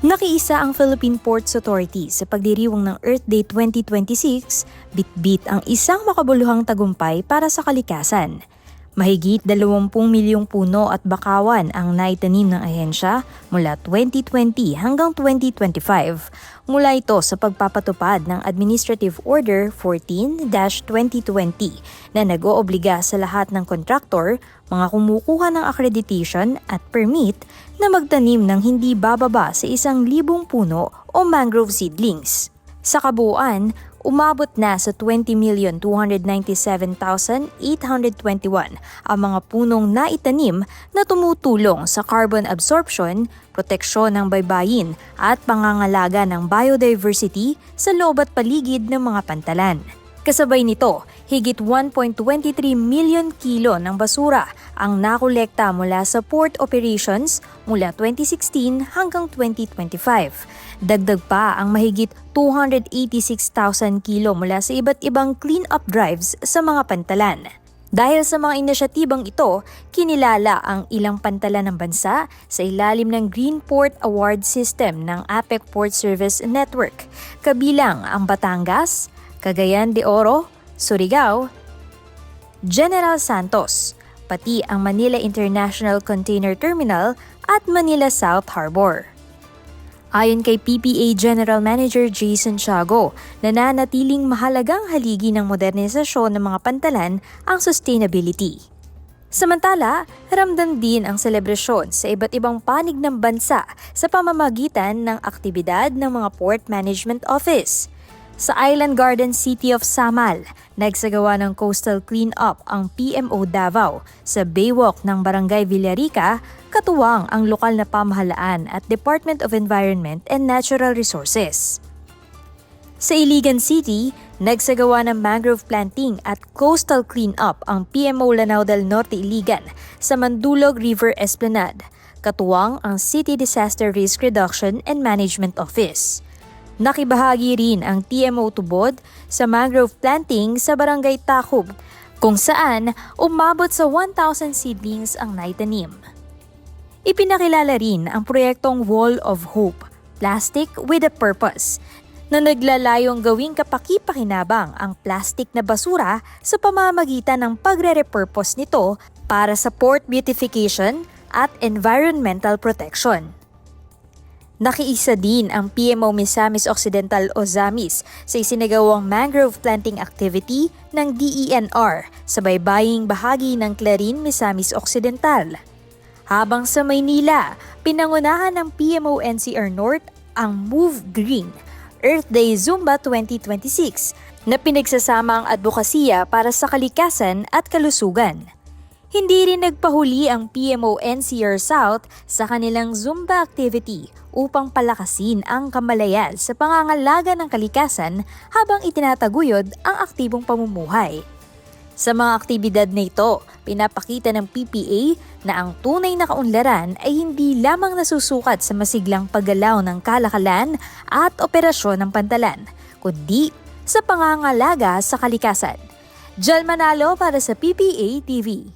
Nakiisa ang Philippine Ports Authority sa pagdiriwang ng Earth Day 2026, bitbit ang isang makabuluhang tagumpay para sa kalikasan. Mahigit 20 milyong puno at bakawan ang naitanim ng ahensya mula 2020 hanggang 2025. Mula ito sa pagpapatupad ng Administrative Order 14-2020 na nag-oobliga sa lahat ng kontraktor, mga kumukuha ng accreditation at permit na magtanim ng hindi bababa sa 1,000 puno o mangrove seedlings. Sa kabuuan, umabot na sa 20,297,821 ang mga punong naitanim na tumutulong sa carbon absorption, proteksyon ng baybayin at pangangalaga ng biodiversity sa loob at paligid ng mga pantalan. Kasabay nito, higit 1.23 million kilo ng basura ang nakolekta mula sa port operations mula 2016 hanggang 2025. Dagdag pa ang mahigit 286,000 kilo mula sa iba't ibang clean-up drives sa mga pantalan. Dahil sa mga inisyatibang ito, kinilala ang ilang pantalan ng bansa sa ilalim ng Green Port Award System ng APEC Port Service Network, kabilang ang Batangas, Cagayan de Oro, Surigao, General Santos, pati ang Manila International Container Terminal at Manila South Harbor. Ayon kay PPA General Manager Jason Tiago, nananatiling mahalagang haligi ng modernisasyon ng mga pantalan ang sustainability. Samantala, ramdam din ang selebrasyon sa iba't ibang panig ng bansa sa pamamagitan ng aktibidad ng mga Port Management Office. Sa Island Garden City of Samal, nagsagawa ng coastal clean-up ang PMO Davao sa Baywalk ng Barangay Villarica, katuwang ang lokal na pamahalaan at Department of Environment and Natural Resources. Sa Iligan City, nagsagawa ng mangrove planting at coastal clean-up ang PMO Lanao del Norte Iligan sa Mandulog River Esplanade, katuwang ang City Disaster Risk Reduction and Management Office. Nakibahagi rin ang TMO Tubod sa mangrove planting sa Barangay Tacob, kung saan umabot sa 1,000 seedlings ang naitanim. Ipinakilala rin ang proyektong Wall of Hope, Plastic with a Purpose, na naglalayong gawing kapaki-pakinabang ang plastic na basura sa pamamagitan ng pagre-repurpose nito para sa port beautification at environmental protection. Nakiisa din ang PMO Misamis Occidental o ZAMIS sa isinagawang mangrove planting activity ng DENR sa baybaying bahagi ng Clarin, Misamis Occidental. Habang sa Maynila, pinangunahan ng PMO NCR North ang Move Green Earth Day Zumba 2026 na pinagsasama ang advokasya para sa kalikasan at kalusugan. Hindi rin nagpahuli ang PMO NCR South sa kanilang Zumba activity upang palakasin ang kamalayan sa pangangalaga ng kalikasan habang itinataguyod ang aktibong pamumuhay. Sa mga aktibidad na ito, pinapakita ng PPA na ang tunay na kaunlaran ay hindi lamang nasusukat sa masiglang paggalaw ng kalakalan at operasyon ng pantalan, kundi sa pangangalaga sa kalikasan. Jal Manalo para sa PPA TV.